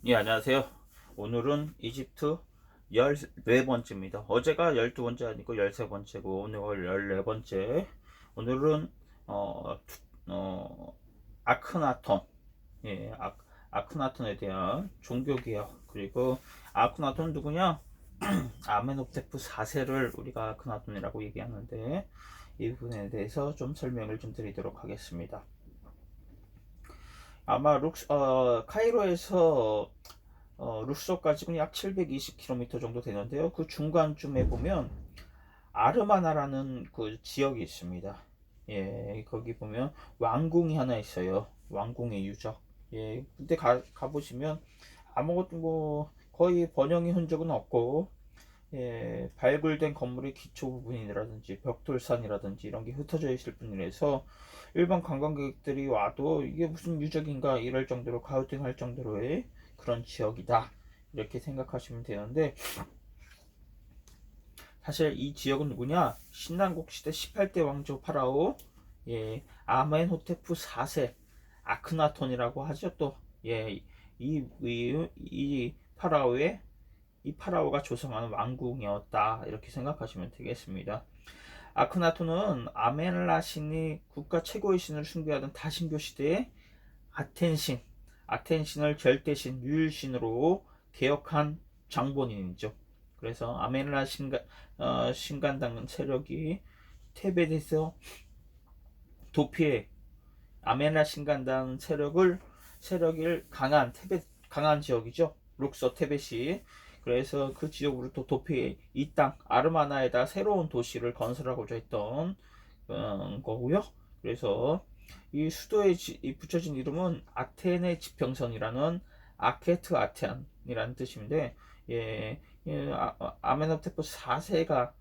예, 안녕하세요. 오늘은 이집트 14번째입니다. 어제가 12번째 아니고 13번째고, 오늘 14번째. 오늘은, 아크나톤. 예, 아크나톤에 대한 종교개혁. 그리고 아크나톤 누구냐? 아메노테프 4세를 우리가 아크나톤이라고 얘기하는데, 이 부분에 대해서 좀 설명을 좀 드리도록 하겠습니다. 아마 카이로에서 룩소까지는 약 720km 정도 되는데요. 그 중간쯤에 보면 아르마나라는 그 지역이 있습니다. 예, 거기 보면 왕궁이 하나 있어요. 왕궁의 유적. 예, 그때 가보시면 아무것도 뭐 거의 번영의 흔적은 없고, 예, 발굴된 건물의 기초 부분이라든지 벽돌산이라든지 이런 게 흩어져 있을 뿐이라서 일반 관광객들이 와도 이게 무슨 유적인가 이럴 정도로 가우팅할 정도로의 그런 지역이다, 이렇게 생각하시면 되는데, 사실 이 지역은 누구냐? 신난국 시대 18대 왕조 파라오, 예, 아멘호테프 4세 아크나톤이라고 하죠. 또 예, 이 파라오의 이 파라오가 조성한 왕궁이었다, 이렇게 생각하시면 되겠습니다. 아크나톤은 아멘라 신이 국가 최고의 신을 숭배하던 다신교 시대에 아텐신, 아텐신을 절대신, 유일신으로 개혁한 장본인이죠. 그래서 아멘라 신간당 세력이 테벳에서 도피해 아멘라 신간당 세력을 강한 강한 지역이죠. 룩서 테벳이. 그래서 그 지역으로 또 도피해 이 땅 아르마나에다 새로운 도시를 건설하고자 했던 거고요. 그래서 이 수도에 붙여진 이름은 아테네 지평선이라는 아케트 아테안이라는 뜻인데, 예, 아멘호테프 4세가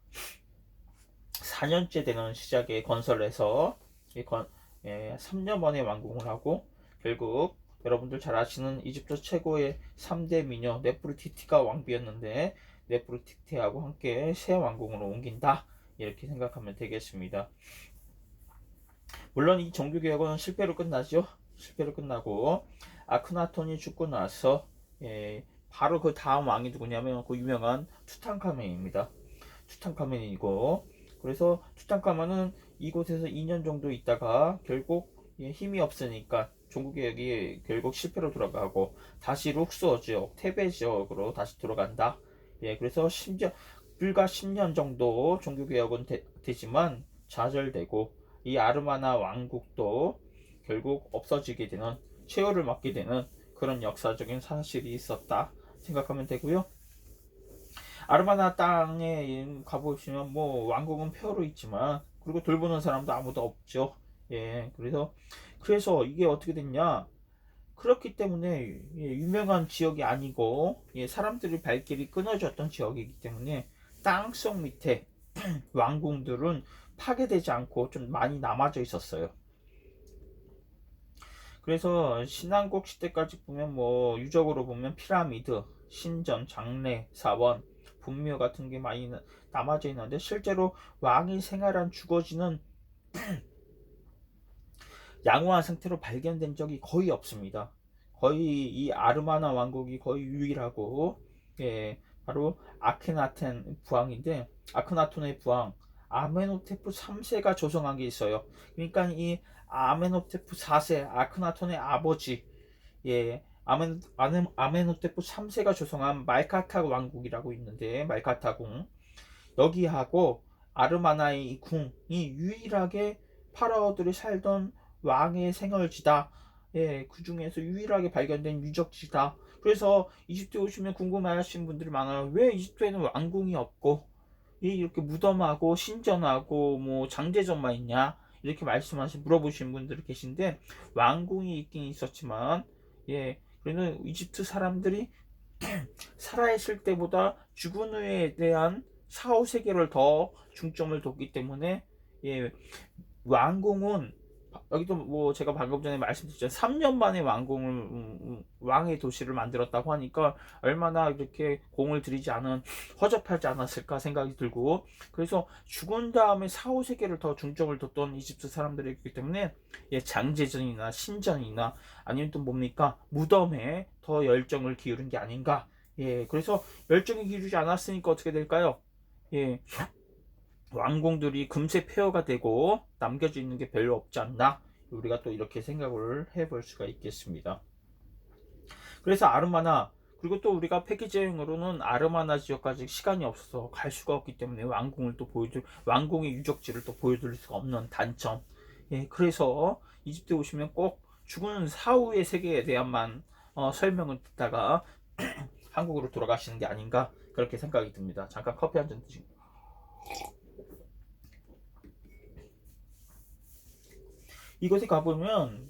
4년째 되는 시작에 건설해서 3년 만에 완공을 하고, 결국 여러분들 잘 아시는 이집트 최고의 3대 미녀 네프르티티가 왕비였는데 네프르티티하고 함께 새 왕궁으로 옮긴다, 이렇게 생각하면 되겠습니다. 물론 이 종교개혁은 실패로 끝나죠. 실패로 끝나고 아크나톤이 죽고 나서, 바로 그 다음 왕이 누구냐면 그 유명한 투탕카멘입니다. 투탕카멘이고, 그래서 투탕카멘은 이곳에서 2년 정도 있다가 결국 힘이 없으니까 종교개혁이 결국 실패로 돌아가고 다시 룩소 지역, 테베 지역으로 다시 들어간다. 예, 그래서 심지어 불과 10년 정도 종교개혁은 되지만 좌절되고 이 아르마나 왕국도 결국 없어지게 되는, 최후를 맞게 되는 그런 역사적인 사실이 있었다 생각하면 되고요. 아르마나 땅에 가보시면 뭐 왕국은 폐허로 있지만, 그리고 돌보는 사람도 아무도 없죠. 예, 그래서 이게 어떻게 됐냐? 그렇기 때문에 유명한 지역이 아니고, 사람들의 발길이 끊어졌던 지역이기 때문에 땅속 밑에 왕궁들은 파괴되지 않고 좀 많이 남아져 있었어요. 그래서 신왕국 시대까지 보면 뭐 유적으로 보면 피라미드, 신전, 장례, 사원, 분묘 같은 게 많이 남아져 있는데, 실제로 왕이 생활한 주거지는 양호한 상태로 발견된 적이 거의 없습니다. 거의 이 아르마나 왕국이 거의 유일하고, 예, 바로 아케나텐 부왕인데, 아크나톤의 부왕 아메노테프 3세가 조성한 게 있어요. 그러니까 이 아메노테프 4세 아크나톤의 아버지, 예, 아메노테프 3세가 조성한 말카타 왕국이라고 있는데, 말카타궁, 여기하고 아르마나의 이 궁이 유일하게 파라오들이 살던 왕의 생활지다. 예, 그 중에서 유일하게 발견된 유적지다. 그래서 이집트에 오시면 궁금해하시는 분들이 많아요. 왜 이집트에는 왕궁이 없고 이렇게 무덤하고 신전하고 뭐 장제점만 있냐? 이렇게 물어보시는 분들이 계신데, 왕궁이 있긴 있었지만, 예, 그래는 이집트 사람들이 살아있을 때보다 죽은 후에 대한 사후 세계를 더 중점을 뒀기 때문에, 예, 왕궁은 여기도 뭐 제가 방금 전에 말씀드렸죠. 3년 만에 왕의 도시를 만들었다고 하니까 얼마나 이렇게 공을 들이지 않은 허접하지 않았을까 생각이 들고, 그래서 죽은 다음에 사후 세계를 더 중점을 뒀던 이집트 사람들이기 때문에 장제전이나 신전이나 아니면 또 뭡니까 무덤에 더 열정을 기울인 게 아닌가. 그래서 열정이 기울이지 않았으니까 어떻게 될까요? 왕궁들이 금세 폐허가 되고 남겨져 있는 게 별로 없지 않나, 우리가 또 이렇게 생각을 해볼 수가 있겠습니다. 그래서 아르마나, 그리고 또 우리가 패키지 여행으로는 아르마나 지역까지 시간이 없어서 갈 수가 없기 때문에 왕궁을 또 왕궁의 유적지를 또 보여드릴 수가 없는 단점. 그래서 이집트에 오시면 꼭 죽은 사후의 세계에 대한만 설명을 듣다가 한국으로 돌아가시는 게 아닌가, 그렇게 생각이 듭니다. 잠깐 커피 한 잔 드시고. 이곳에 가보면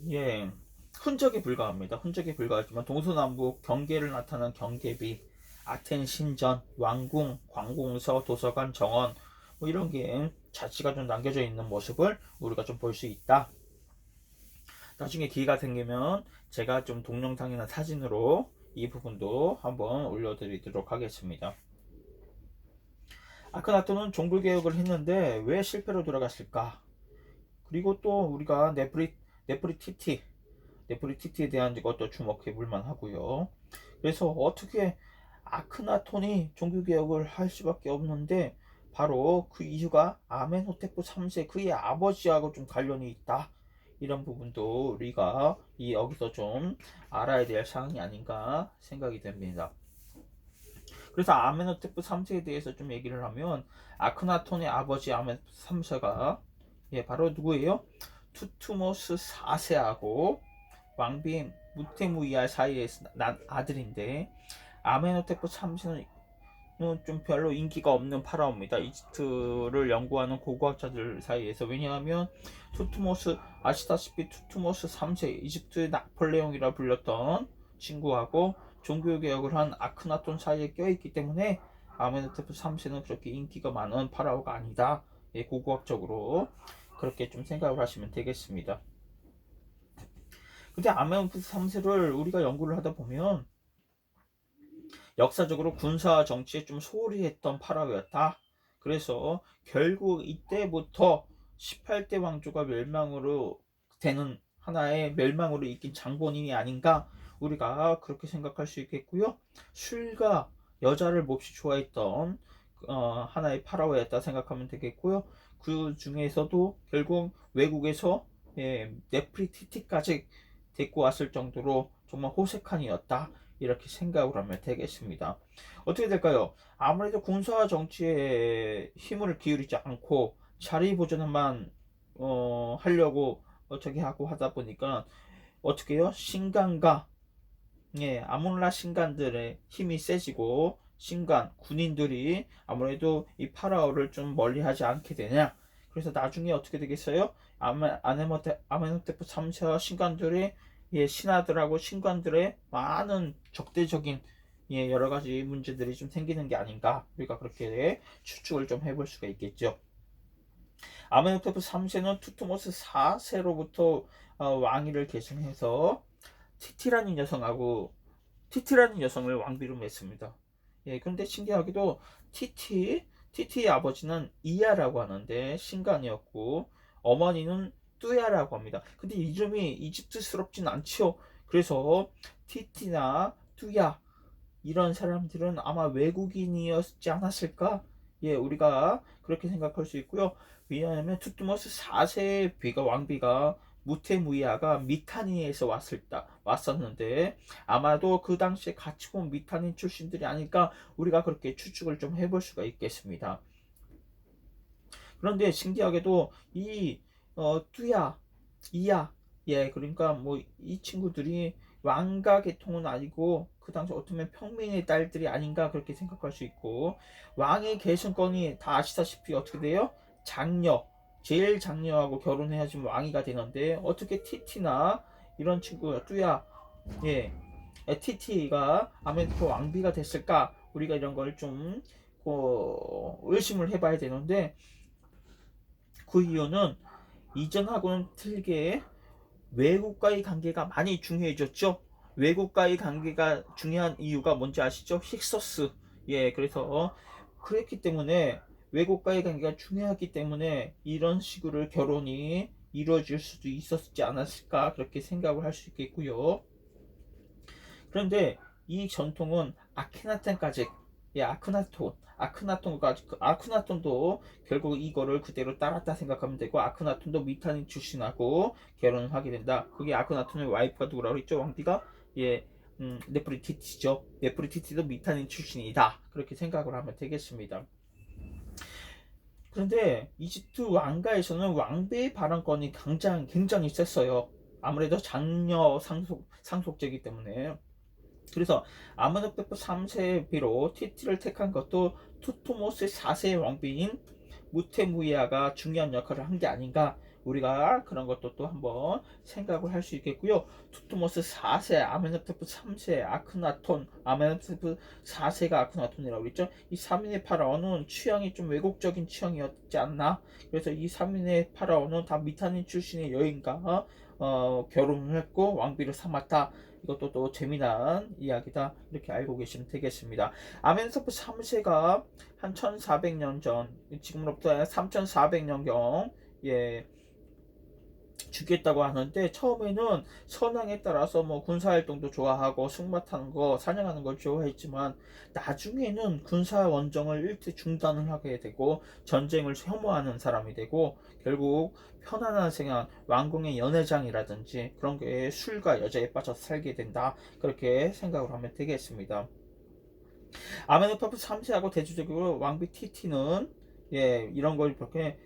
흔적이 불가합니다. 흔적이 불가하지만 동서남북 경계를 나타낸 경계비, 아텐 신전, 왕궁, 관공서, 도서관, 정원 뭐 이런 게 자취가 좀 남겨져 있는 모습을 우리가 좀 볼 수 있다. 나중에 기회가 생기면 제가 좀 동영상이나 사진으로 이 부분도 한번 올려드리도록 하겠습니다. 아크나톤은 종불개혁을 했는데 왜 실패로 돌아갔을까? 그리고 또 우리가 네프리티티에 대한 것도 주목해 볼만 하고요. 그래서 어떻게 아크나톤이 종교개혁을 할 수밖에 없는데 바로 그 이유가 아멘호테프 3세 그의 아버지하고 좀 관련이 있다. 이런 부분도 우리가 여기서 좀 알아야 될 사항이 아닌가 생각이 됩니다. 그래서 아멘호테프 3세에 대해서 좀 얘기를 하면 아크나톤의 아버지 아멘호테프 3세가 바로 누구예요? 투투모스 4세하고 왕비 무테무이아 사이에 난 아들인데, 아멘호테프 3세는 좀 별로 인기가 없는 파라오입니다. 이집트를 연구하는 고고학자들 사이에서. 왜냐하면 아시다시피 투투모스 3세, 이집트의 나폴레옹이라 불렸던 친구하고 종교개혁을 한 아크나톤 사이에 껴있기 때문에 아멘호테프 3세는 그렇게 인기가 많은 파라오가 아니다. 고고학적으로 그렇게 좀 생각을 하시면 되겠습니다. 근데 아멘호테프 3세를 우리가 연구를 하다 보면 역사적으로 군사와 정치에 좀 소홀히 했던 파라오였다. 그래서 결국 이때부터 18대 왕조가 멸망으로 되는 하나의 멸망으로 이긴 장본인이 아닌가, 우리가 그렇게 생각할 수 있겠고요. 술과 여자를 몹시 좋아했던 하나의 파라오였다 생각하면 되겠고요. 그 중에서도 결국 외국에서 네프리티티까지 데리고 왔을 정도로 정말 호색한이었다, 이렇게 생각을 하면 되겠습니다. 어떻게 될까요? 아무래도 군사와 정치에 힘을 기울이지 않고 자리 보존만 하려고 어떻게 하고 하다 보니까 어떻게 해요? 신간과 아몬라 신간들의 힘이 세지고 신간 군인들이 아무래도 이 파라오를 좀 멀리하지 않게 되냐. 그래서 나중에 어떻게 되겠어요? 아멘호테프 3세와 신간들이 신하들하고 신관들의 많은 적대적인 여러 가지 문제들이 좀 생기는 게 아닌가, 우리가 그렇게 추측을 좀 해볼 수가 있겠죠. 아멘호테프 3세는 투투모스 4세로부터 왕위를 계승해서 티티라는 여성을 왕비로 맺습니다. 그런데 신기하게도 티티의 아버지는 이야라고 하는데 신간이었고 어머니는 뚜야라고 합니다. 근데 이름이 이집트스럽진 않죠. 그래서 티티나 뚜야 이런 사람들은 아마 외국인이었지 않았을까? 우리가 그렇게 생각할 수 있고요. 왜냐하면 투트모스 4세의 왕비가 무테무이아가 미타니에서 왔었는데 아마도 그 당시에 같이 온 미타닌 출신들이 아닐까, 우리가 그렇게 추측을 좀 해볼 수가 있겠습니다. 그런데 신기하게도 이 뚜야, 이야, 그러니까 뭐 이 친구들이 왕가 계통은 아니고 그 당시 어떻게 보면 평민의 딸들이 아닌가, 그렇게 생각할 수 있고, 왕의 계승권이 다 아시다시피 어떻게 돼요? 제일 장녀하고 결혼해야지 왕이가 되는데 어떻게 티티나 이런 친구 뚜야, 티티가 아멘토 왕비가 됐을까? 우리가 이런 걸 좀 의심을 해봐야 되는데, 그 이유는 이전하고는 틀리게 외국과의 관계가 많이 중요해졌죠. 외국과의 관계가 중요한 이유가 뭔지 아시죠? 힉소스. 예, 그래서 그랬기 때문에 외국과의 관계가 중요하기 때문에 이런 식으로 결혼이 이루어질 수도 있었지 않았을까 그렇게 생각을 할 수 있겠고요. 그런데 이 전통은 아케나텐까지, 예, 아크나톤까지, 아크나톤도 결국 이거를 그대로 따랐다 생각하면 되고, 아크나톤도 미타닌 출신하고 결혼을 하게 된다. 그게 아크나톤의 와이프가 누구라고 했죠? 왕비가? 예, 네프리티티죠. 네프리티티도 미타닌 출신이다. 그렇게 생각을 하면 되겠습니다. 그런데 이집트 왕가에서는 왕비의 발언권이 굉장히 셌어요. 아무래도 장녀 상속제이기 때문에. 그래서 아므노페프 3세의 비로 티티를 택한 것도 투토모스 4세의 왕비인 무테무이아가 중요한 역할을 한 게 아닌가, 우리가 그런 것도 또 한번 생각을 할 수 있겠고요. 투토모스 4세, 아메노페프 3세, 아메노페프 4세가 아크나톤이라고 그랬죠. 이 3인의 파라오는 취향이 좀 왜곡적인 취향이었지 않나. 그래서 이 3인의 파라오는 다 미타닌 출신의 여인과 결혼을 했고 왕비를 삼았다. 이것도 또 재미난 이야기다, 이렇게 알고 계시면 되겠습니다. 아멘서프 3세가 한 1400년 전, 지금으로부터 3400년경, 예, 죽겠다고 하는데, 처음에는 선왕에 따라서 뭐 군사활동도 좋아하고 승마 타는 거, 사냥하는 걸 좋아했지만, 나중에는 군사 원정을 일찍 중단을 하게 되고 전쟁을 혐오하는 사람이 되고, 결국 편안한 생활, 왕궁의 연회장이라든지 그런 게 술과 여자에 빠져서 살게 된다, 그렇게 생각을 하면 되겠습니다. 아메노파프 3세하고 대조적으로 왕비 티티는, 예, 이런 걸 그렇게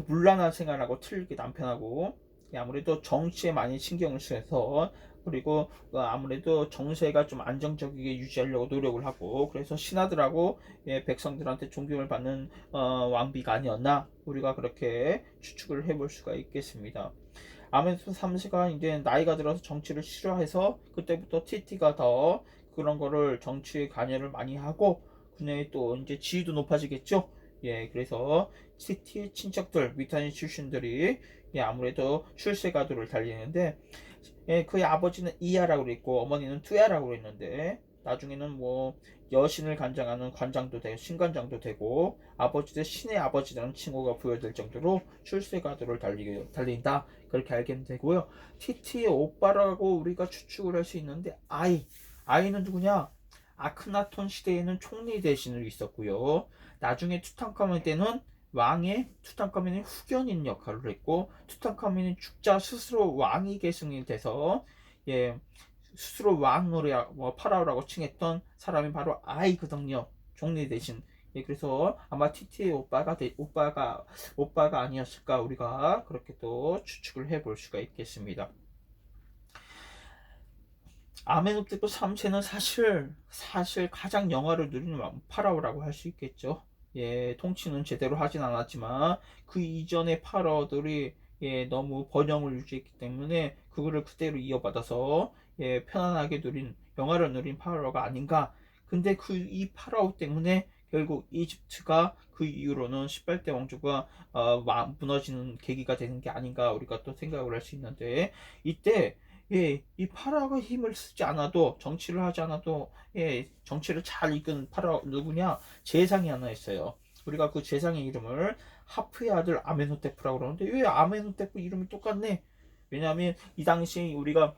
문란한 생활하고 틀리게 남편하고, 예, 아무래도 정치에 많이 신경을 써서, 그리고 아무래도 정세가 좀 안정적이게 유지하려고 노력을 하고, 그래서 신하들하고, 예, 백성들한테 존경을 받는 왕비가 아니었나, 우리가 그렇게 추측을 해볼 수가 있겠습니다. 아메노파 3세가 이제 나이가 들어서 정치를 싫어해서 그때부터 티티가 더 그런 거를 정치에 관여를 많이 하고, 그녀의 또 이제 지위도 높아지겠죠. 예, 그래서 티티의 친척들, 미타니 출신들이, 예, 아무래도 출세가도를 달리는데, 예, 그의 아버지는 이야라고 그랬고 어머니는 투야라고 그랬는데, 나중에는 뭐 여신을 관장하는 관장도 되고 신관장도 되고, 아버지도 신의 아버지라는 칭호가 부여될 정도로 출세가도를 달린다, 그렇게 알게 되고요. 티티의 오빠라고 우리가 추측을 할 수 있는데, 아이는 누구냐? 아크나톤 시대에는 총리 대신을 있었고요. 나중에 투탕카멘 때는 투탕카멘의 후견인 역할을 했고, 투탕카멘이 죽자 스스로 왕이 계승이 돼서, 예, 스스로 왕으로 뭐 파라오라고 칭했던 사람이 바로 아이거든요. 총리 대신. 예, 그래서 아마 티티의 오빠가 아니었을까, 우리가 그렇게 또 추측을 해볼 수가 있겠습니다. 아멘호테프 3세는 사실 가장 영화를 누리는 파라오라고 할 수 있겠죠. 예, 통치는 제대로 하진 않았지만 그 이전의 파라오들이, 예, 너무 번영을 유지했기 때문에 그거를 그대로 이어받아서, 예, 편안하게 영화를 누린 파라오가 아닌가. 근데 이 파라오 때문에 결국 이집트가 그 이후로는 18대 왕조가 무너지는 계기가 되는 게 아닌가, 우리가 또 생각을 할 수 있는데, 이때, 예, 이 파라오가 힘을 쓰지 않아도, 정치를 하지 않아도, 예, 정치를 잘 이끈 파라오 누구냐? 제상이 하나 있어요. 우리가 그 제상의 이름을 하프의 아들 아멘호테프라고 그러는데, 왜 아멘호테프 이름이 똑같네? 왜냐하면 이 당시 우리가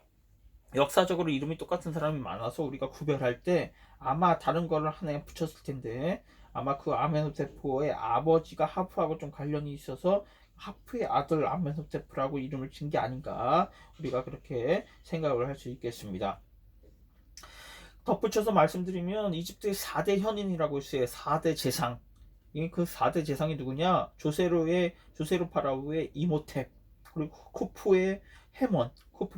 역사적으로 이름이 똑같은 사람이 많아서 우리가 구별할 때 아마 다른 거를 하나에 붙였을 텐데, 아마 그 아멘호테프의 아버지가 하프하고 좀 관련이 있어서 하프의 아들 아멘호테프라고 이름을 진 게 아닌가, 우리가 그렇게 생각을 할 수 있겠습니다. 덧붙여서 말씀드리면 이집트의 4대 현인이라고 있어요. 4대 재상. 그 4대 재상이 누구냐? 조세로 파라오의 이모텝, 그리고 코프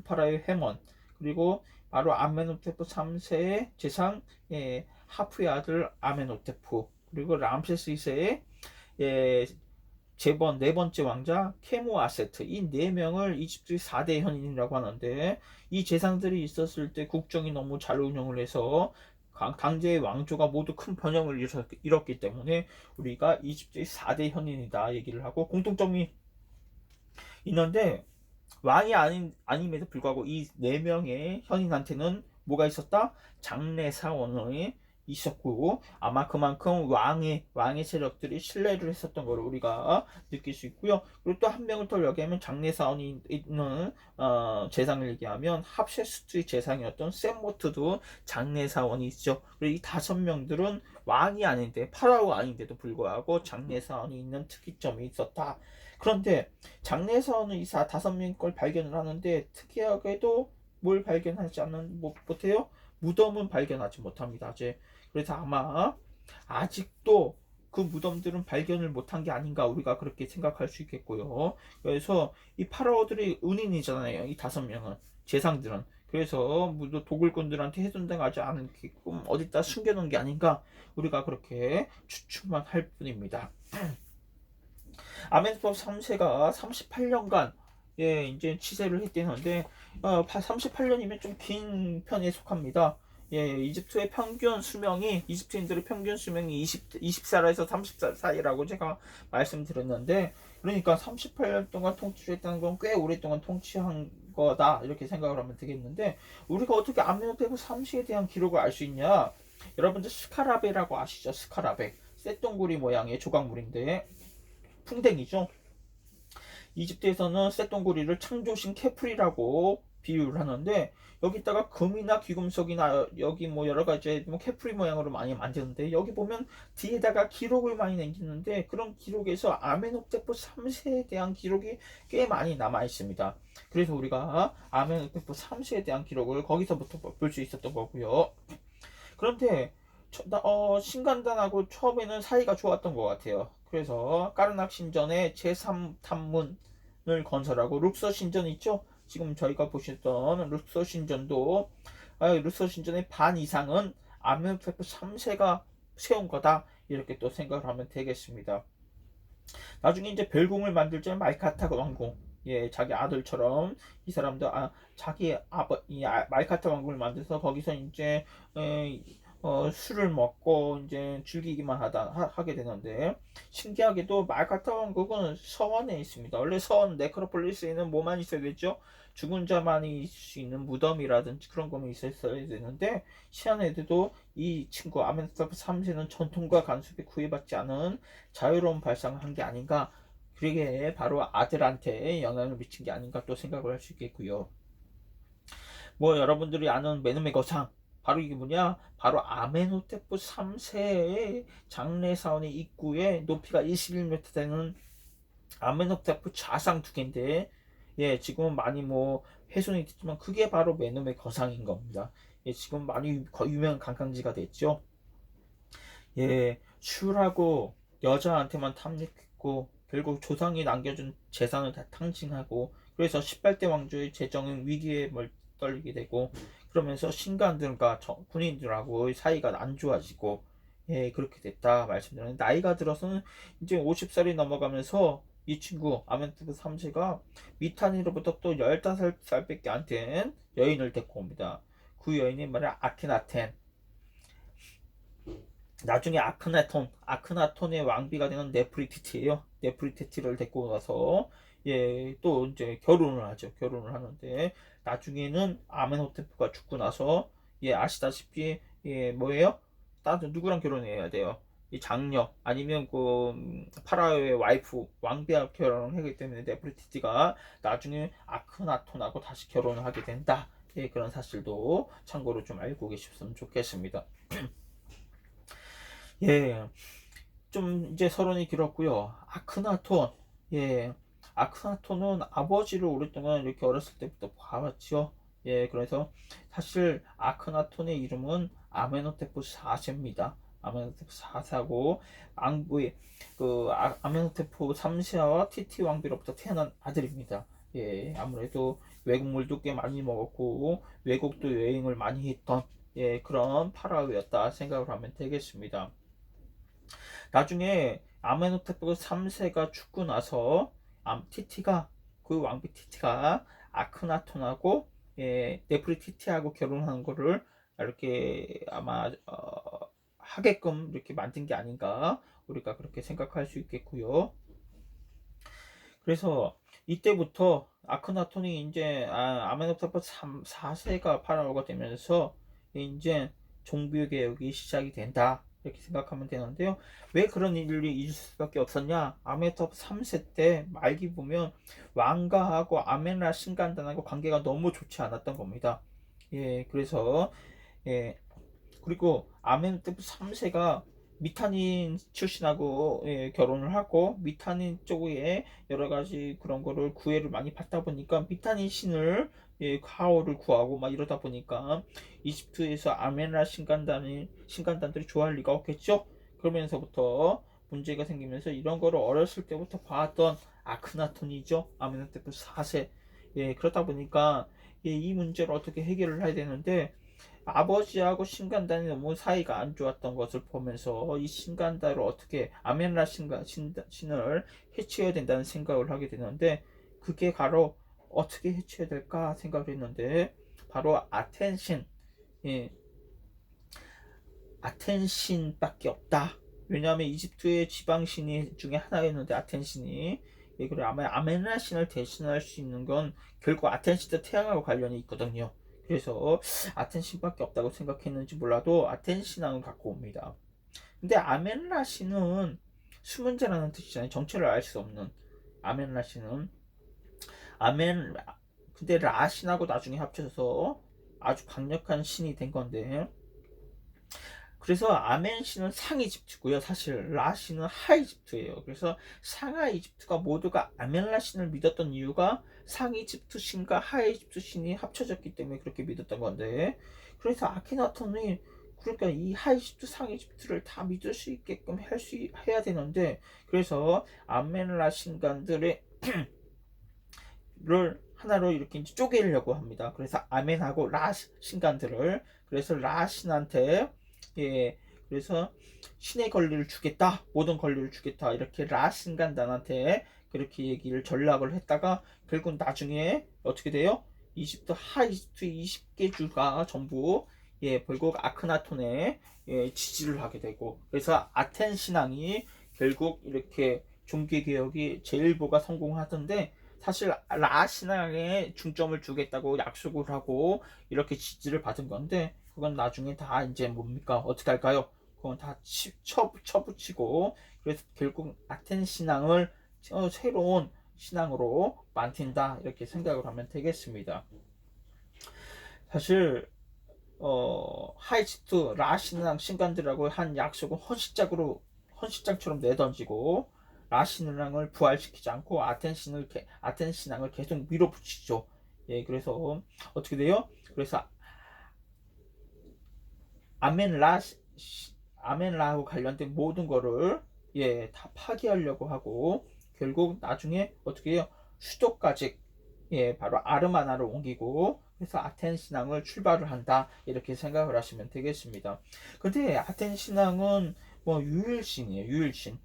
파라오의 헤몬, 그리고 바로 아멘호테프 3세의 재상, 예, 하프의 아들 아멘호테프, 그리고 람세스 2세의, 예, 네 번째 왕자 케모아세트, 이 네 명을 이집트의 4대 현인이라고 하는데, 이 재상들이 있었을 때 국정이 너무 잘 운영을 해서 강제의 왕조가 모두 큰 번영을 이뤘기 때문에 우리가 이집트의 4대 현인이다 얘기를 하고, 공통점이 있는데 왕이 아님에도 불구하고 이 네 명의 현인한테는 뭐가 있었다? 장례 사원이 있었고 아마 그만큼 왕의 세력들이 신뢰를 했었던 걸 우리가 느낄 수 있고요. 그리고 또 한 명을 더 얘기하면 장례 사원이 있는 재상을 얘기하면 합세스트의 재상이었던 샘모트도 장례 사원이 있죠. 그리고 이 다섯 명들은 왕이 아닌데 파라오 아닌데도 불구하고 장례 사원이 있는 특이점이 있었다. 그런데 장례사원은 이 다섯 명의 걸 발견을 하는데 특이하게도 뭘 발견하지 않는 못해요? 무덤은 발견하지 못합니다. 이제 그래서 아마 아직도 그 무덤들은 발견을 못한 게 아닌가 우리가 그렇게 생각할 수 있겠고요. 그래서 이 파라오들이 은인이잖아요. 이 다섯 명은 재상들은. 그래서 무도 도굴꾼들한테 해준당하지 않게끔 어디다 숨겨놓은 게 아닌가 우리가 그렇게 추측만 할 뿐입니다. 아멘토 3세가 38년간 이제 치세를 했대는데 38년이면 좀 긴 편에 속합니다. 이집트의 평균 수명이 이집트인들의 평균 수명이 20살에서 30살 사이라고 제가 말씀드렸는데 그러니까 38년 동안 통치를 했다는 건 꽤 오랫동안 통치한 거다 이렇게 생각을 하면 되겠는데 우리가 어떻게 아멘호테프 3세에 대한 기록을 알 수 있냐? 여러분들 스카라베라고 아시죠? 스카라베 쇳동구리 모양의 조각물인데 풍뎅이죠. 이집트에서는 쇳동구리를 창조신 케프리라고 비유를 하는데 여기다가 금이나 귀금속이나 여기 뭐 여러 가지 뭐 케프리 모양으로 많이 만드는데 여기 보면 뒤에다가 기록을 많이 남기는데 그런 기록에서 아멘호테프 3세에 대한 기록이 꽤 많이 남아 있습니다. 그래서 우리가 아멘호테프 3세에 대한 기록을 거기서부터 볼 수 있었던 거고요. 그런데 신간단하고 처음에는 사이가 좋았던 것 같아요. 그래서 까르낙 신전의 제3탐문을 건설하고 룩서 신전 있죠? 지금 저희가 보셨던 룩서 신전도 룩서 신전의 반 이상은 아멘호테프 3세가 세운 거다 이렇게 또 생각을 하면 되겠습니다. 나중에 이제 별궁을 만들자 말카타 왕궁 자기 아들처럼 이 사람도 자기 말카타 왕궁을 만들어서 거기서 이제 술을 먹고 이제 즐기기만 하게 되는데 신기하게도 말카타 왕국은 서원에 있습니다. 원래 서원 네크로폴리스에는 뭐만 있어야겠죠? 죽은 자만이 있을 수 있는 무덤이라든지 그런 거만 있었어야 되는데 시안에도 이 친구 아멘스타프 3세는 전통과 간섭에 구애받지 않은 자유로운 발상을 한 게 아닌가 그게 바로 아들한테 영향을 미친 게 아닌가 또 생각을 할 수 있겠고요. 뭐 여러분들이 아는 메누메 거상 바로 이게 뭐냐 바로 아멘호테프 3세의 장례사원의 입구에 높이가 21m 되는 아멘호테프 좌상 두 개인데 지금은 많이 뭐 훼손이 됐지만 그게 바로 메누메 거상인 겁니다. 지금 많이 유명한 관광지가 됐죠. 슈라고 여자한테만 탐닉했고 결국 조상이 남겨준 재산을 다 탕진하고 그래서 18대 왕조의 재정은 위기에 떨리게 되고 그러면서 신관들과 군인들하고 사이가 안 좋아지고 그렇게 됐다 말씀드렸는데 나이가 들어서는 이제 50살이 넘어가면서 이 친구 아멘투브 3세가 미타니로부터 또 15살밖에 안 된 여인을 데리고 옵니다. 그 여인이 말이야 아케나텐 나중에 아크나톤의 왕비가 되는 네프리티티예요. 네프리티티를 데리고 와서 또 이제 결혼을 하죠. 결혼을 하는데 나중에는 아멘호테프가 죽고 나서 아시다시피 뭐예요? 따로 누구랑 결혼해야 돼요? 이 장녀 아니면 그 파라오의 와이프 왕비와 결혼을 하기 때문에 네프리티티가 나중에 아크나톤하고 다시 결혼을 하게 된다. 그런 사실도 참고로 좀 알고 계셨으면 좋겠습니다. 예, 좀 이제 서론이 길었고요. 아크나톤, 아크나톤은 아버지를 오랫동안 이렇게 어렸을 때부터 봐왔죠. 그래서 사실 아크나톤의 이름은 아메노테프 4세입니다. 아메노테프 4세하고 왕부의 아메노테프 3세와 티티 왕비로부터 태어난 아들입니다. 아무래도 외국물도 꽤 많이 먹었고 외국도 여행을 많이 했던 그런 파라오였다 생각을 하면 되겠습니다. 나중에 아메노테프 3세가 죽고 나서 티티가 그 왕비 티티가 아크나톤하고 네프리티티하고 결혼한 거를 이렇게 아마 하게끔 이렇게 만든 게 아닌가 우리가 그렇게 생각할 수 있겠고요. 그래서 이때부터 아크나톤이 이제 아메노프탑 4세가 팔아오게 되면서 이제 종교 개혁이 시작이 된다 이렇게 생각하면 되는데요. 왜 그런 일이 있을 수밖에 없었냐? 아메노프탑 3세 때 말기 보면 왕가하고 아멘라 신간단하고 관계가 너무 좋지 않았던 겁니다. 예, 그래서 예, 그리고 아멘테프 3세가 미타닌 출신하고 결혼을 하고 미타닌 쪽에 여러 가지 그런 거를 구애를 많이 받다 보니까 미타닌 신을 가호를 구하고 막 이러다 보니까 이집트에서 아멘라 신간단들이 좋아할 리가 없겠죠. 그러면서부터 문제가 생기면서 이런 거를 어렸을 때부터 봐왔던 아크나톤이죠. 아멘테프 4세. 예, 그렇다 보니까 이 문제를 어떻게 해결을 해야 되는데 아버지하고 신간단이 너무 사이가 안 좋았던 것을 보면서 이 신간단을 어떻게 아멘라 신을 해치워야 된다는 생각을 하게 되는데 그게 바로 어떻게 해치워야 될까 생각을 했는데 바로 아텐신, 예, 아텐신밖에 없다. 왜냐하면 이집트의 지방신 중에 하나였는데 아텐신이 예, 그래 아마 아멘라 신을 대신할 수 있는 건 결국 아텐신도 태양하고 관련이 있거든요. 그래서 아텐신밖에 없다고 생각했는지 몰라도 아텐신앙을 갖고 옵니다. 근데 아멘라 신은 수문제라는 뜻이잖아요. 정체를 알 수 없는 아멘라 신은 아멘 근데 라 신하고 나중에 합쳐서 아주 강력한 신이 된 건데 그래서 아멘 신은 상이집트고요. 사실 라 신은 하이집트예요. 그래서 상하 이집트가 모두가 아멘라 신을 믿었던 이유가 상이집트 신과 하이집트 신이 합쳐졌기 때문에 그렇게 믿었던 건데 그래서 아케나톤이 그러니까 이 하이집트 상이집트를 다 믿을 수 있게끔 해야 되는데 그래서 아멘라 신간들의 를 하나로 이렇게 이제 쪼개려고 합니다. 그래서 아멘하고 라 신간들을 그래서 라 신한테 예 그래서 신의 권리를 주겠다 모든 권리를 주겠다 이렇게 라 신간단한테 그렇게 얘기를 전락을 했다가 결국 나중에 어떻게 돼요? 이집트 하이집트 20개 주가 전부 결국 아크나톤에 지지를 하게 되고 그래서 아텐 신앙이 결국 이렇게 종교 개혁이 제일보가 성공하던데 사실 라 신앙에 중점을 주겠다고 약속을 하고 이렇게 지지를 받은 건데 그건 나중에 다 이제 뭡니까 어떻게 할까요? 그건 다 쳐붙이고 그래서 결국 아텐 신앙을 새로운 신앙으로 만든다 이렇게 생각을 하면 되겠습니다. 사실 하이집트 라 신앙 신관들하고 한 약속은 헌신장처럼 내던지고 라 신앙을 부활시키지 않고 아텐 신앙을 계속 밀어붙이죠. 예, 그래서 어떻게 돼요? 그래서 아멘라 아멘라하고 관련된 모든 거를 다 파기하려고 하고 결국 나중에 어떻게 해요? 수도까지 바로 아르마나를 옮기고 그래서 아텐 신앙을 출발을 한다 이렇게 생각을 하시면 되겠습니다. 근데 아텐 신앙은 뭐 유일신이에요. 유일신,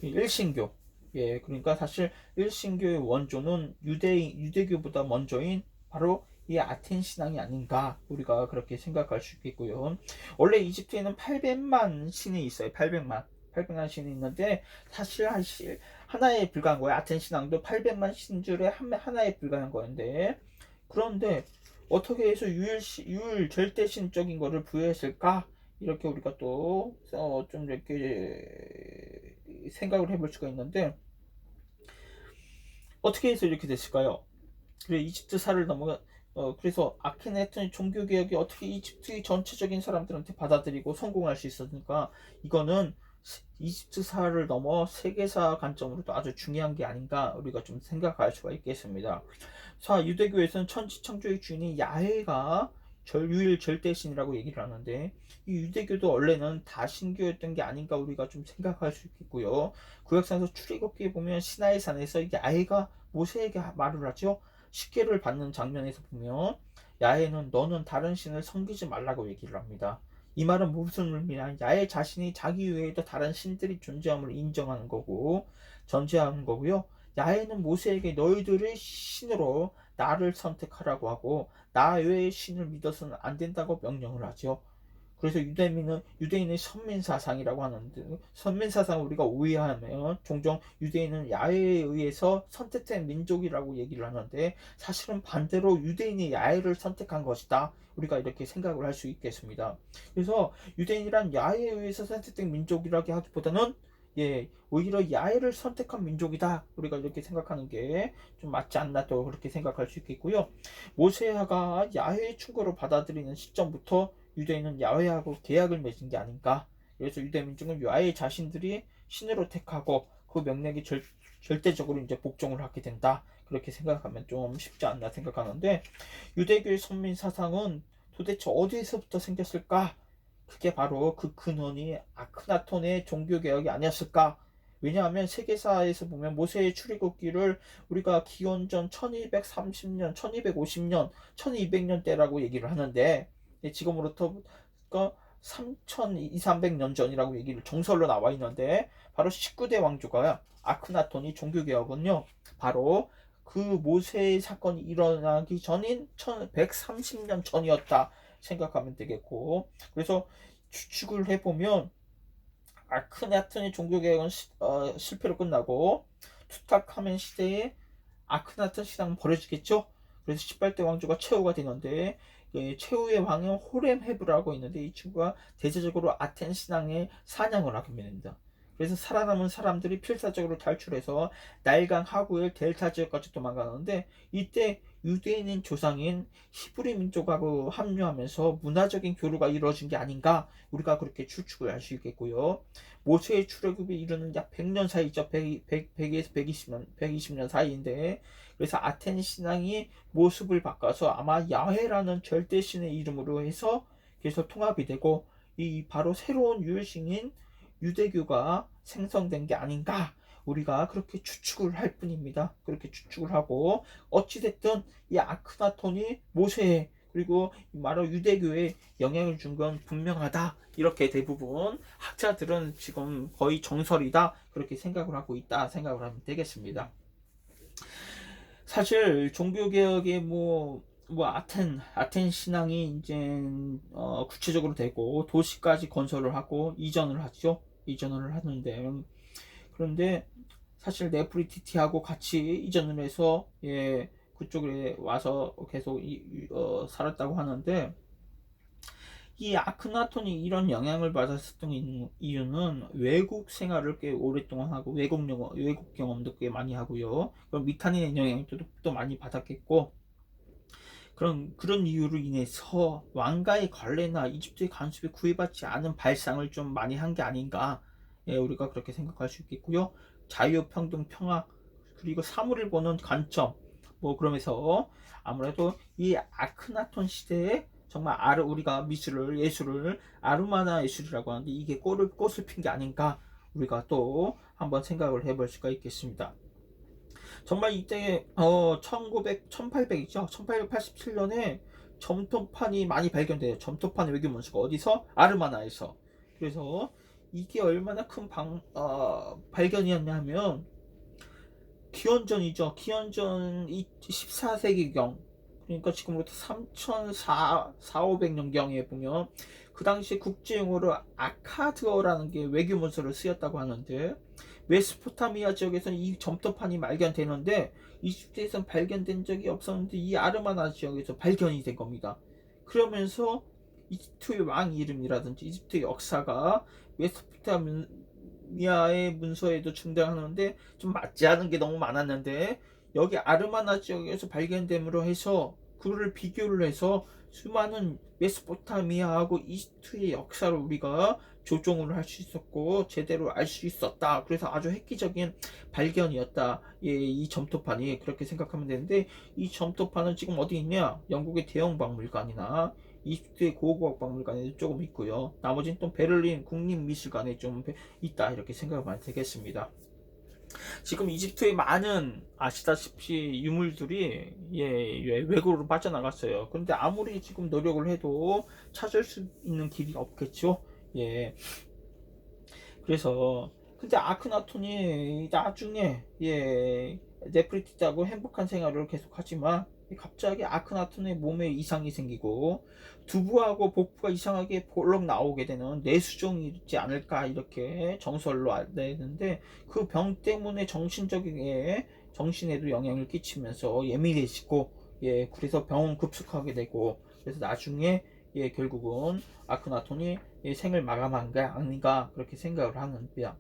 일신교. 예, 그러니까 사실 일신교의 원조는 유대교보다 먼저인 바로 이 아텐 신앙이 아닌가 우리가 그렇게 생각할 수 있겠고요. 원래 이집트에는 800만 신이 있어요. 800만 신이 있는데 사실 하나에 불과한 거예요. 아텐 신앙도 800만 신줄에 하나에 불과한 거였는데 그런데 어떻게 해서 유일 절대신적인 거를 부여했을까? 이렇게 우리가 또 좀 이렇게 생각을 해볼 수가 있는데 어떻게 해서 이렇게 됐을까요? 그래 이집트사를 넘어가 그래서 아케네톤의 종교개혁이 어떻게 이집트의 전체적인 사람들한테 받아들이고 성공할 수 있었는가 이거는 이집트사를 넘어 세계사 관점으로도 아주 중요한 게 아닌가 우리가 좀 생각할 수가 있겠습니다. 자 유대교에서는 천지창조의 주인이 야훼가 유일 절대신이라고 얘기를 하는데 이 유대교도 원래는 다신교였던 게 아닌가 우리가 좀 생각할 수 있겠고요. 구약상에서 출애굽기에 보면 시나이 산에서 야훼가 모세에게 말을 하죠. 십계를 받는 장면에서 보면 야훼는 너는 다른 신을 섬기지 말라고 얘기를 합니다. 이 말은 무슨 의미냐? 야훼 자신이 자기 외에도 다른 신들이 존재함을 인정하는 거고 전제하는 거고요. 야훼는 모세에게 너희들의 신으로 나를 선택하라고 하고 나 외의 신을 믿어서는 안 된다고 명령을 하죠. 그래서 유대인의 선민사상이라고 하는데, 선민사상 우리가 오해하면 종종 유대인은 야훼에 의해서 선택된 민족이라고 얘기를 하는데, 사실은 반대로 유대인이 야훼를 선택한 것이다, 우리가 이렇게 생각을 할 수 있겠습니다. 그래서 유대인이란 야훼에 의해서 선택된 민족이라고 하기보다는 오히려 야훼를 선택한 민족이다, 우리가 이렇게 생각하는 게 좀 맞지 않나, 또 그렇게 생각할 수 있겠고요. 모세가 야훼의 충고를 받아들이는 시점부터 유대인은 야훼하고 계약을 맺은 게 아닌가. 그래서 유대 민족은 야훼 자신들이 신으로 택하고 그 명령에 절대적으로 이제 복종을 하게 된다, 그렇게 생각하면 좀 쉽지 않나 생각하는데, 유대교의 선민 사상은 도대체 어디에서부터 생겼을까? 그게 바로 그 근원이 아크나톤의 종교개혁이 아니었을까? 왜냐하면 세계사에서 보면 모세의 출애굽기를 우리가 기원전 1230년, 1250년, 1200년대라고 얘기를 하는데, 지금으로부터 3200~300년 전이라고 얘기를 정설로 나와 있는데, 바로 19대 왕조가 아크나톤이 종교개혁은요, 바로 그 모세의 사건이 일어나기 전인 1130년 전이었다 생각하면 되겠고, 그래서 추측을 해보면 아크나톤의 종교개혁은 실패로 끝나고 투타카멘 시대에 아크나톤 신앙은 버려지겠죠. 그래서 18대 왕조가 최후가 되는데, 최후의 왕은 호렘헤브라고 있는데, 이 친구가 대체적으로 아텐 신앙에 사냥을 하게 됩니다. 그래서 살아남은 사람들이 필사적으로 탈출해서 나일강 하구엘 델타 지역까지 도망가는데, 이때 유대인인 조상인 히브리 민족하고 합류하면서 문화적인 교류가 이루어진 게 아닌가, 우리가 그렇게 추측을 할 수 있겠고요. 모세의 출애굽이 이르는 약 100년 사이죠. 100에서 120년 사이인데, 그래서 아테네 신앙이 모습을 바꿔서 아마 야훼라는 절대신의 이름으로 해서 그래서 통합이 되고, 이 바로 새로운 유일신인 유대교가 생성된 게 아닌가, 우리가 그렇게 추측을 할 뿐입니다. 그렇게 추측을 하고, 어찌됐든 이 아크나톤이 모세에 그리고 바로 유대교에 영향을 준 건 분명하다, 이렇게 대부분 학자들은 지금 거의 정설이다, 그렇게 생각을 하고 있다 생각을 하면 되겠습니다. 사실 종교개혁의 아텐 신앙이 이제 구체적으로 되고 도시까지 건설을 하고 이전을 하죠. 이전을 하는데, 그런데 사실 네프리티티하고 같이 이전을 해서 그쪽에 와서 계속 살았다고 하는데, 이 아크나톤이 이런 영향을 받았었던 이유는 외국 생활을 꽤 오랫동안 하고 외국 경험도 꽤 많이 하고요. 그럼 미타닌의 영향도 또 많이 받았겠고, 그런 이유로 인해서 왕가의 관례나 이집트의 간섭에 구애받지 않은 발상을 좀 많이 한 게 아닌가, 우리가 그렇게 생각할 수 있겠고요. 자유, 평등, 평화, 그리고 사물을 보는 관점, 그러면서 아무래도 이 아크나톤 시대에 정말 우리가 예술을 아르마나 예술이라고 하는데, 이게 꽃을 핀 게 아닌가, 우리가 또 한번 생각을 해볼 수가 있겠습니다. 정말 이때 1800이죠. 1887년에 점토판이 많이 발견돼요. 점토판 외교 문서가 어디서? 아르마나에서. 그래서 이게 얼마나 큰 발견이었냐면, 기원전이죠. 기원전 14세기경, 그러니까 지금부터 3400~500년경에 보면 그 당시 국제용어로 아카드어라는 게 외교 문서로 쓰였다고 하는데, 메소포타미아 지역에서는 이 점토판이 발견되는데 이집트에서는 발견된 적이 없었는데 이 아르마나 지역에서 발견이 된 겁니다. 그러면서 이집트의 왕 이름이라든지 이집트의 역사가 메소포타미아의 문서에도 등장하는데, 좀 맞지 않은 게 너무 많았는데, 여기 아르마나 지역에서 발견됨으로 해서 그를 비교를 해서 수많은 메소포타미아하고 이집트의 역사를 우리가 조종을 할 수 있었고 제대로 알 수 있었다. 그래서 아주 획기적인 발견이었다, 이 점토판이, 그렇게 생각하면 되는데, 이 점토판은 지금 어디 있냐? 영국의 대형 박물관이나 이집트의 고고학 박물관에 조금 있고요. 나머지는 또 베를린 국립미술관에 좀 있다, 이렇게 생각하면 되겠습니다. 지금 이집트의 많은 아시다시피 유물들이 외국으로 빠져나갔어요. 그런데 아무리 지금 노력을 해도 찾을 수 있는 길이 없겠죠. 그래서 근데 아크나톤이 나중에 네프리티하고 행복한 생활을 계속하지만 갑자기 아크나톤의 몸에 이상이 생기고 두부하고 복부가 이상하게 볼록 나오게 되는 뇌수종이지 않을까 이렇게 정설로 알되는데, 그 병 때문에 정신에도 영향을 끼치면서 예민해지고, 그래서 병원 급속하게 되고, 그래서 나중에 결국은 아크나톤이 생을 마감한 게 아닌가 그렇게 생각을 하는데요.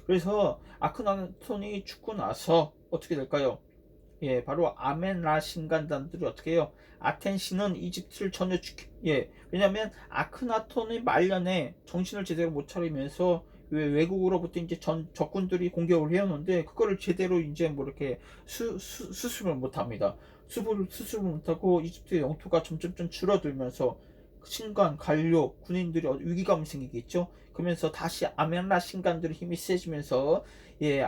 그래서 아크나톤이 죽고 나서 어떻게 될까요? 바로 아멘라 신간단들이 어떻게 해요? 아텐신은 이집트를 전혀 왜냐면 아크나톤의 말년에 정신을 제대로 못 차리면서 외국으로부터 이제 적군들이 공격을 해오는데, 그거를 제대로 이제 뭐 이렇게 수습을 못 합니다. 수습을 못하고 이집트의 영토가 점점 줄어들면서 신관, 관료, 군인들이 위기감이 생기겠죠. 그러면서 다시 아멘라 신관들의 힘이 세지면서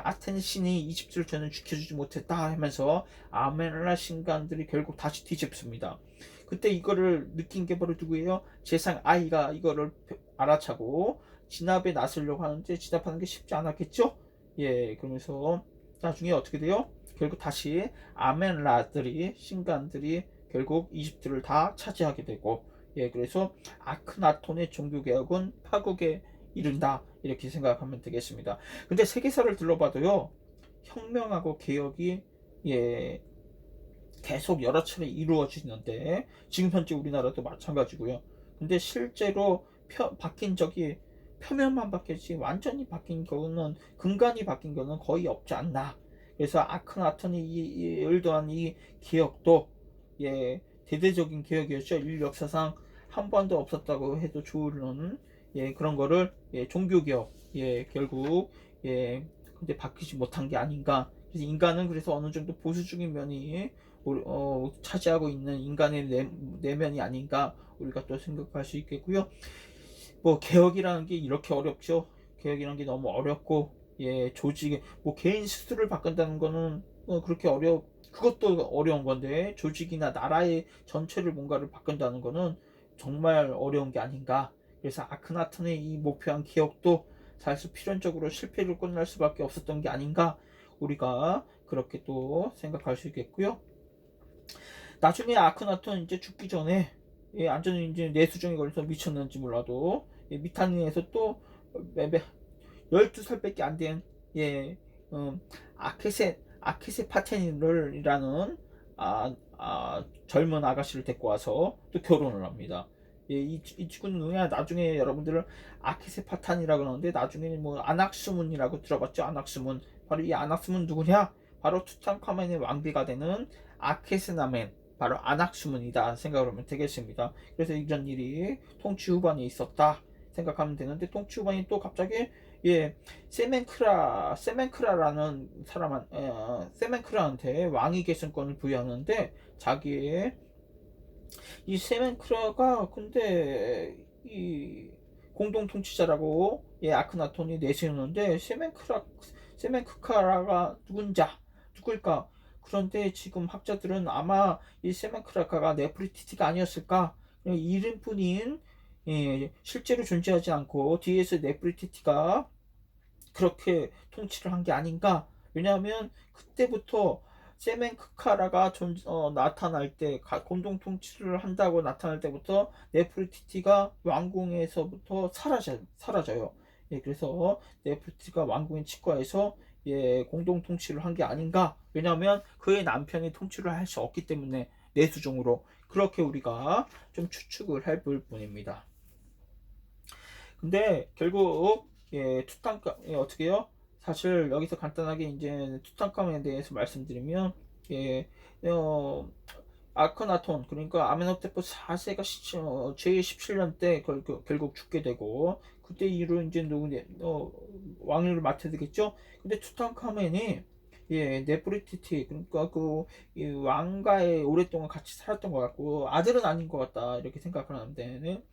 아텐신이 이집트를 전혀 지켜주지 못했다 하면서 아멘라 신관들이 결국 다시 뒤집습니다. 그때 이거를 느낀 게 바로 누구예요? 재상 아이가 이거를 알아차고 진압에 나서려고 하는데, 진압하는 게 쉽지 않았겠죠? 그러면서 나중에 어떻게 돼요? 결국 다시 아멘라들이, 신관들이 결국 이집트를 다 차지하게 되고, 그래서 아크나톤의 종교개혁은 파국에 이른다 이렇게 생각하면 되겠습니다. 근데 세계사를 둘러봐도요, 혁명하고 개혁이 계속 여러 차례 이루어지는데, 지금 현재 우리나라도 마찬가지고요. 근데 실제로 바뀐 적이 표면만 바뀌었지 완전히 바뀐 거는, 근간이 바뀐 거는 거의 없지 않나. 그래서 아크나톤이 일도한 이 개혁도 대대적인 개혁이었죠. 인류 역사상 한 번도 없었다고 해도 좋은 그런 거를 종교개혁 결국 근데 바뀌지 못한 게 아닌가. 그래서 인간은 그래서 어느 정도 보수적인 면이 차지하고 있는 인간의 내면이 아닌가 우리가 또 생각할 수 있겠고요. 뭐 개혁이라는 게 이렇게 어렵죠. 개혁이라는 게 너무 어렵고, 조직에 뭐 개인 수술을 바꾼다는 거는 그렇게 그것도 어려운 건데, 조직이나 나라의 전체를 뭔가를 바꾼다는 거는 정말 어려운 게 아닌가. 그래서 아크나톤의 이 목표한 개혁도 사실 필연적으로 실패로 끝날 수밖에 없었던 게 아닌가, 우리가 그렇게 또 생각할 수 있겠고요. 나중에 아크나톤 이제 죽기 전에 완전히 이제 뇌수종에 걸려서 미쳤는지 몰라도 미타닌에서 또 12살밖에 안 된 아케세 파테닌이라는 젊은 아가씨를 데리고 와서 또 결혼을 합니다. 이 친구는 나중에 여러분들은 아케세파탄이라고 그러는데, 나중에는 뭐 아낙수문이라고 들어봤죠? 아낙수문. 바로 이 아낙수문 누구냐? 바로 투탕카멘의 왕비가 되는 아케스나멘, 바로 아낙수문이다 생각을 하면 되겠습니다. 그래서 이런 일이 통치 후반에 있었다 생각하면 되는데, 통치 후반이 또 갑자기 세멘크라라는 세멘크라한테 왕위 계승권을 부여하는데, 자기의 이 세멘크라가 근데 이 공동 통치자라고 아크나톤이 내세우는데, 세멘크카라가 누굴까? 그런데 지금 학자들은 아마 이 세멘크라카가 네프리티티가 아니었을까? 이름뿐인 실제로 존재하지 않고 뒤에서 네프리티티가 그렇게 통치를 한 게 아닌가. 왜냐하면 그때부터 세멘크카라가 나타날 때, 공동 통치를 한다고 나타날 때부터 네프리티티가 왕궁에서부터 사라져요. 그래서 네프리티티가 왕궁에 치과해서 공동 통치를 한 게 아닌가. 왜냐하면 그의 남편이 통치를 할 수 없기 때문에, 내수종으로. 그렇게 우리가 좀 추측을 해볼 뿐입니다. 근데 결국 어떻게 해요? 사실 여기서 간단하게 이제 투탕카멘에 대해서 말씀드리면, 어, 아크나톤, 그러니까 아멘호테프 4세가 제17년 때 결국 죽게 되고, 그때 이후로 이제 왕위를 맡게 되겠죠. 근데 투탕카멘이 네프리티티, 그러니까 이 왕가에 오랫동안 같이 살았던 것 같고, 아들은 아닌 것 같다 이렇게 생각을 하는데,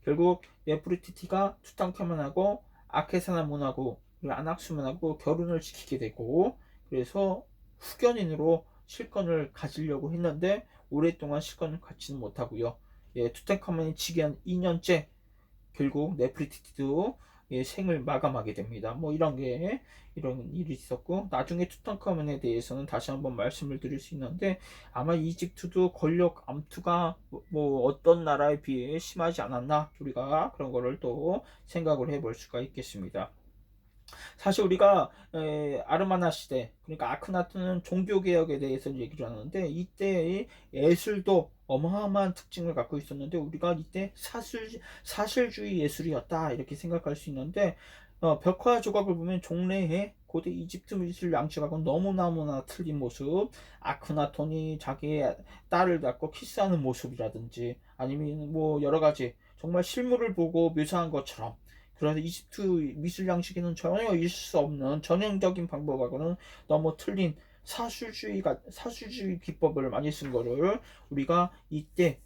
결국 네프리티티가 투탕카멘하고 아케사나문하고 그리고 아낙수문하고 결혼을 시키게 되고, 그래서 후견인으로 실권을 가지려고 했는데 오랫동안 실권을 갖지는 못하고요. 투탕카멘이 즉위한 2년째 결국 네프리티티도 예, 생을 마감하게 됩니다. 뭐 이런 일이 있었고, 나중에 투탕카멘에 대해서는 다시 한번 말씀을 드릴 수 있는데, 아마 이집트도 권력 암투가 뭐 어떤 나라에 비해 심하지 않았나, 우리가 그런 거를 또 생각을 해볼 수가 있겠습니다. 사실 우리가 아르마나 시대, 그러니까 아크나톤은 종교 개혁에 대해서 얘기를 하는데, 이때의 예술도 어마어마한 특징을 갖고 있었는데, 우리가 이때 사실주의 예술이었다 이렇게 생각할 수 있는데, 벽화 조각을 보면 종래의 고대 이집트 미술 양식하고는 너무나 틀린 모습, 아크나톤이 자기의 딸을 갖고 키스하는 모습이라든지, 아니면 뭐 여러 가지 정말 실물을 보고 묘사한 것처럼, 그래서 이집트 미술 양식에는 전혀 있을 수 없는 전형적인 방법하고는 너무 틀린 사실주의 기법을 많이 쓴 거를 우리가 이때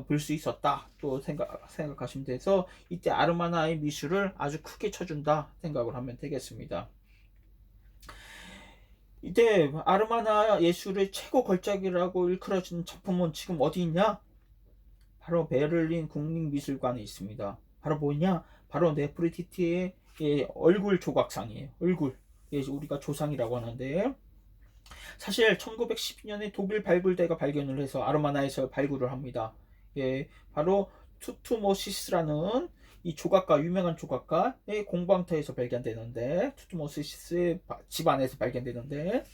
볼 수 있었다 또 생각하시면 돼서, 이때 아르마나의 미술을 아주 크게 쳐준다 생각을 하면 되겠습니다. 이때 아르마나 예술의 최고 걸작이라고 일컬어진 작품은 지금 어디 있냐? 바로 베를린 국립미술관에 있습니다. 바로 뭐냐? 바로 네프리티티의 얼굴 조각상이에요. 얼굴. 우리가 조상이라고 하는데, 사실 1912년에 독일 발굴대가 발견을 해서 아르마나에서 발굴을 합니다. 바로 투투모시스라는 이 조각가, 유명한 조각가의 공방터에서 발견되는데, 투투모시스의 집안에서 발견되는데,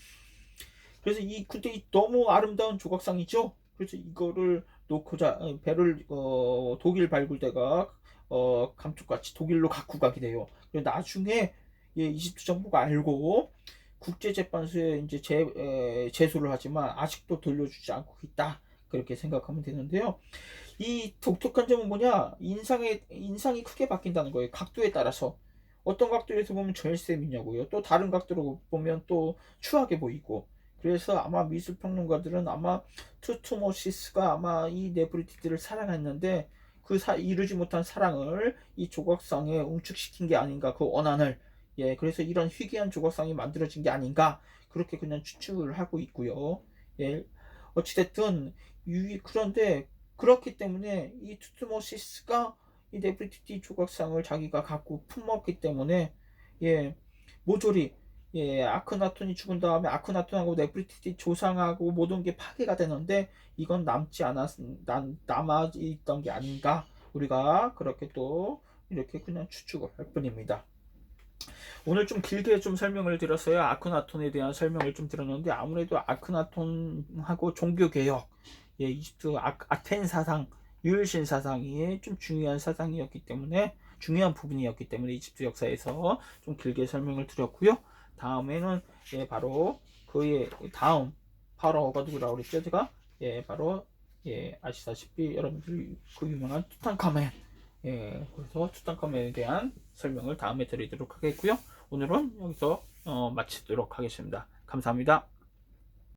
그래서 그때 너무 아름다운 조각상이죠. 그래서 이거를 놓고자 독일 발굴대가 감쪽같이 독일로 갖고 가게 돼요. 나중에 이집트 정부가 알고 국제재판소에 이제 제소를 하지만 아직도 돌려주지 않고 있다. 그렇게 생각하면 되는데요. 이 독특한 점은 뭐냐? 인상이 크게 바뀐다는 거예요. 각도에 따라서. 어떤 각도에서 보면 절세미냐고요. 또 다른 각도로 보면 또 추하게 보이고. 그래서 아마 미술평론가들은 아마 투투모시스가 아마 이 네프리티티를 사랑했는데, 이루지 못한 사랑을 이 조각상에 응축시킨 게 아닌가, 그 원한을. 그래서 이런 희귀한 조각상이 만들어진 게 아닌가, 그렇게 그냥 추측을 하고 있고요. 어찌됐든 그런데 그렇기 때문에 이 투투모시스가 이 네프리티티 조각상을 자기가 갖고 품었기 때문에 모조리 아크나톤이 죽은 다음에 아크나톤하고 네프리티티 조상하고 모든 게 파괴가 되는데, 이건 남아 있던 게 아닌가, 우리가 그렇게 또 이렇게 그냥 추측을 할 뿐입니다. 오늘 좀 길게 좀 설명을 드렸어요. 아크나톤에 대한 설명을 좀 드렸는데, 아무래도 아크나톤하고 종교개혁, 이집트 아텐 사상, 유일신 사상이 좀 중요한 부분이었기 때문에 이집트 역사에서 좀 길게 설명을 드렸고요. 다음에는 바로 그의 다음 파라오가 누구라고 그랬죠? 제가 바로 아시다시피 여러분들 그 유명한 투탕카멘, 그래서 투탕카멘에 대한 설명을 다음에 드리도록 하겠고요. 오늘은 여기서 마치도록 하겠습니다. 감사합니다.